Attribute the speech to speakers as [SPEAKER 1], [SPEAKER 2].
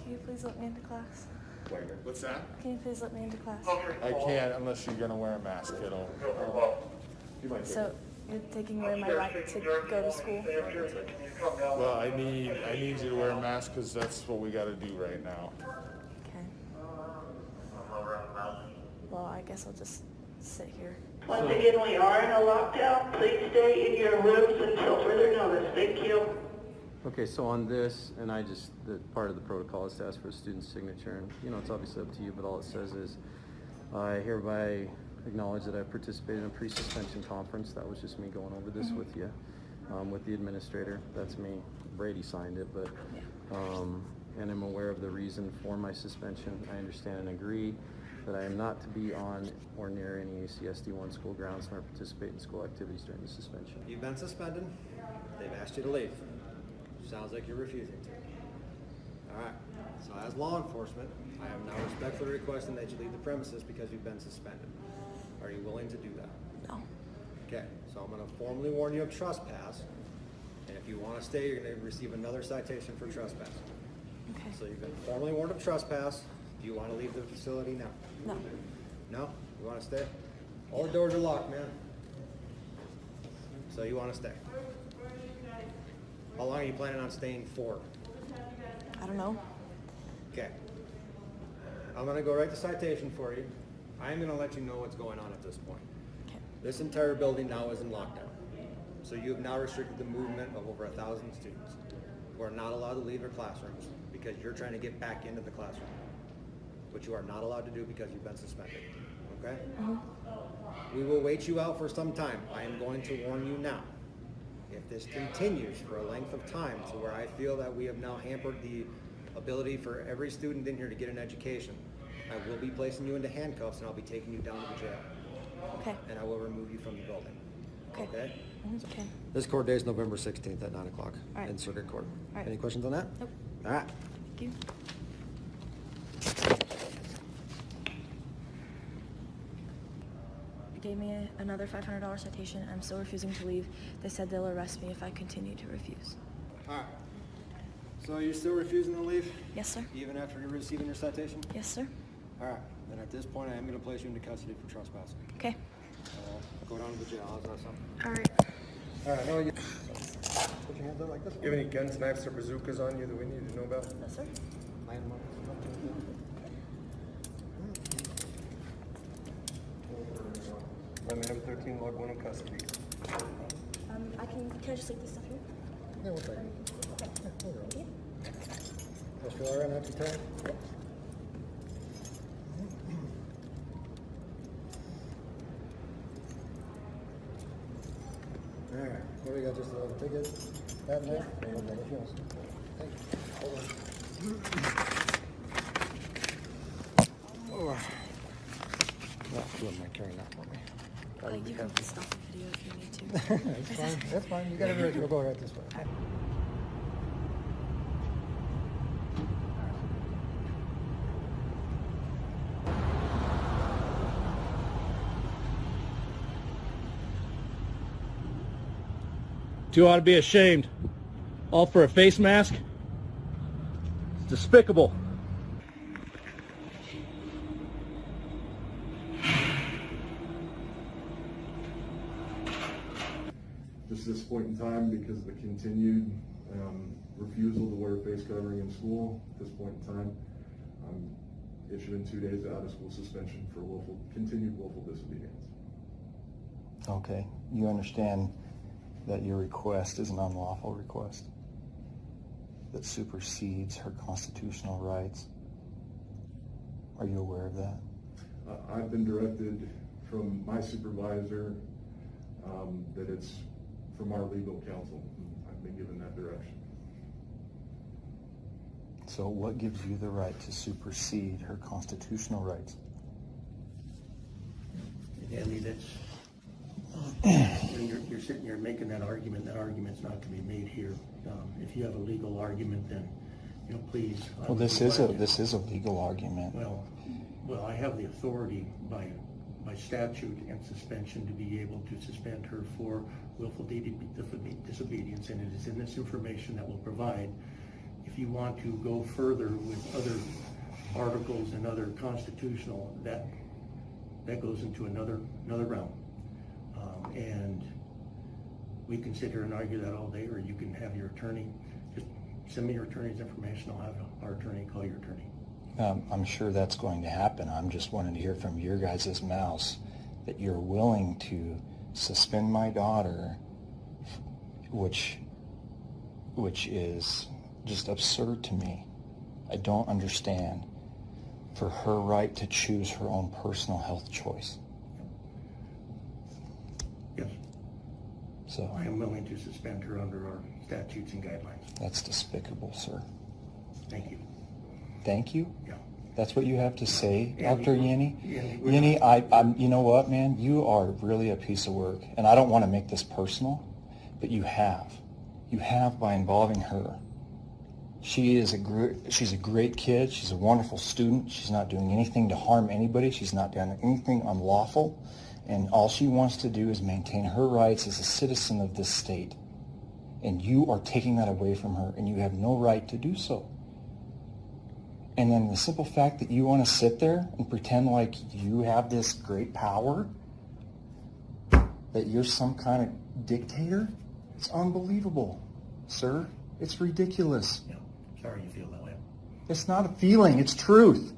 [SPEAKER 1] Can you please let me into class?
[SPEAKER 2] What's that?
[SPEAKER 1] Can you please let me into class?
[SPEAKER 2] I can't unless you're gonna wear a mask, kiddo. You might take
[SPEAKER 1] So
[SPEAKER 2] it.
[SPEAKER 1] you're taking away my right to go to school?
[SPEAKER 2] Well, I need you to wear a mask because that's what we got to do right now.
[SPEAKER 1] Okay. Well, I guess I'll just sit here.
[SPEAKER 3] Once again, we are in a lockdown. Please stay in your rooms until further notice. Thank you.
[SPEAKER 4] Okay, so on this, and the part of the protocol is to ask for a student's signature, and it's obviously up to you, but all it says is, I hereby acknowledge that I participated in a pre-suspension conference. That was just me going over this with you, with the administrator. That's me. Brady signed it, but, and I'm aware of the reason for my suspension. I understand and agree that I am not to be on or near any ACSD1 school grounds nor participate in school activities during the suspension.
[SPEAKER 5] You've been suspended. They've asked you to leave. Sounds like you're refusing to. All right. So as law enforcement, I am now respectfully requesting that you leave the premises because you've been suspended. Are you willing to do that?
[SPEAKER 1] No.
[SPEAKER 5] Okay. So I'm going to formally warn you of trespass. And if you want to stay, you're going to receive another citation for trespass.
[SPEAKER 1] Okay.
[SPEAKER 5] So you've been formally warned of trespass. Do you want to leave the facility now?
[SPEAKER 1] No.
[SPEAKER 5] No? You want to stay? All the doors are locked, man. So you want to stay? How long are you planning on staying for?
[SPEAKER 1] I don't know.
[SPEAKER 5] Okay. I'm going to go write the citation for you. I am going to let you know what's going on at this point.
[SPEAKER 1] Okay.
[SPEAKER 5] This entire building now is in lockdown. So you have now restricted the movement of over 1,000 students who are not allowed to leave their classrooms because you're trying to get back into the classroom, which you are not allowed to do because you've been suspended. Okay? We will wait you out for some time. I am going to warn you now. If this continues for a length of time to where I feel that we have now hampered the ability for every student in here to get an education, I will be placing you into handcuffs and I'll be taking you down to the jail.
[SPEAKER 1] Okay.
[SPEAKER 5] And I will remove you from the building.
[SPEAKER 1] Okay.
[SPEAKER 5] Okay?
[SPEAKER 1] Okay.
[SPEAKER 5] This court date is November 16th at 9 o'clock
[SPEAKER 1] All right.
[SPEAKER 5] in circuit court.
[SPEAKER 1] All right.
[SPEAKER 5] Any questions on that?
[SPEAKER 1] Nope.
[SPEAKER 5] All right.
[SPEAKER 1] Thank you. They gave me another $500 citation. I'm still refusing to leave. They said they'll arrest me if I continue to refuse.
[SPEAKER 5] All right. So you're still refusing to leave?
[SPEAKER 1] Yes, sir.
[SPEAKER 5] Even after you're receiving your citation?
[SPEAKER 1] Yes, sir.
[SPEAKER 5] All right. Then at this point, I am going to place you into custody for trespassing.
[SPEAKER 1] Okay.
[SPEAKER 5] Go down to the jail. How's that sound?
[SPEAKER 1] All right.
[SPEAKER 5] All right. No, you put your hands up like this.
[SPEAKER 6] Do you have any guns, knives, or bazookas on you that we need to know about?
[SPEAKER 1] Yes, sir.
[SPEAKER 6] Let me have 13 log 1 in custody.
[SPEAKER 1] Can I just leave this stuff here?
[SPEAKER 5] Yeah, we'll take it.
[SPEAKER 1] Okay. Thank you.
[SPEAKER 5] That's all right, not too tired? Yep. All right. What do we got? Just a ticket? That knife? Or anything else? Thank you. Hold on. Yeah, you wouldn't mind carrying that for me.
[SPEAKER 1] You can stop the video if you need to.
[SPEAKER 5] That's fine. That's fine. You got it right. We'll go right this way. Okay?
[SPEAKER 7] You ought to be ashamed. All for a face mask? It's despicable.
[SPEAKER 2] Just this point in time, because of the continued refusal to wear a face covering in school, at this point in time, I'm issuing 2 days out of school suspension for continued willful disobedience.
[SPEAKER 8] Okay, you understand that your request is an unlawful request that supersedes her constitutional rights. Are you aware of that?
[SPEAKER 2] I've been directed from my supervisor that it's from our legal counsel. I've been given that direction.
[SPEAKER 8] So what gives you the right to supersede her constitutional rights?
[SPEAKER 9] Andy, that's you're sitting here making that argument. That argument's not to be made here. If you have a legal argument, then please.
[SPEAKER 8] Well, this is a legal argument.
[SPEAKER 9] Well, I have the authority by statute and suspension to be able to suspend her for willful disobedience, and it is in this information that will provide if you want to go further with other articles and other constitutional, that goes into another realm. And we can sit here and argue that all day, or you can have your attorney, just send me your attorney's information, I'll have our attorney call your attorney.
[SPEAKER 8] I'm sure that's going to happen. I'm just wanting to hear from your guys' mouths that you're willing to suspend my daughter, which is just absurd to me. I don't understand, for her right to choose her own personal health choice.
[SPEAKER 9] Yes,
[SPEAKER 8] So
[SPEAKER 9] I am willing to suspend her under our statutes and guidelines.
[SPEAKER 8] that's despicable, sir.
[SPEAKER 9] Thank you.
[SPEAKER 8] Thank you?
[SPEAKER 9] Yeah.
[SPEAKER 8] That's what you have to say,
[SPEAKER 9] Yeah,
[SPEAKER 8] Dr.
[SPEAKER 9] you-
[SPEAKER 8] Yenny?
[SPEAKER 9] yeah,
[SPEAKER 8] Yenny, I'm, you know what, man? You are really a piece of work. And I don't want to make this personal, but you have. You have by involving her. She's a great kid. She's a wonderful student. She's not doing anything to harm anybody. She's not doing anything unlawful. And all she wants to do is maintain her rights as a citizen of this state. And you are taking that away from her, and you have no right to do so. And then the simple fact that you want to sit there and pretend like you have this great power, that you're some kind of dictator, it's unbelievable, sir. It's ridiculous.
[SPEAKER 9] Yeah. Sorry you feel that way.
[SPEAKER 8] It's not a feeling, it's truth.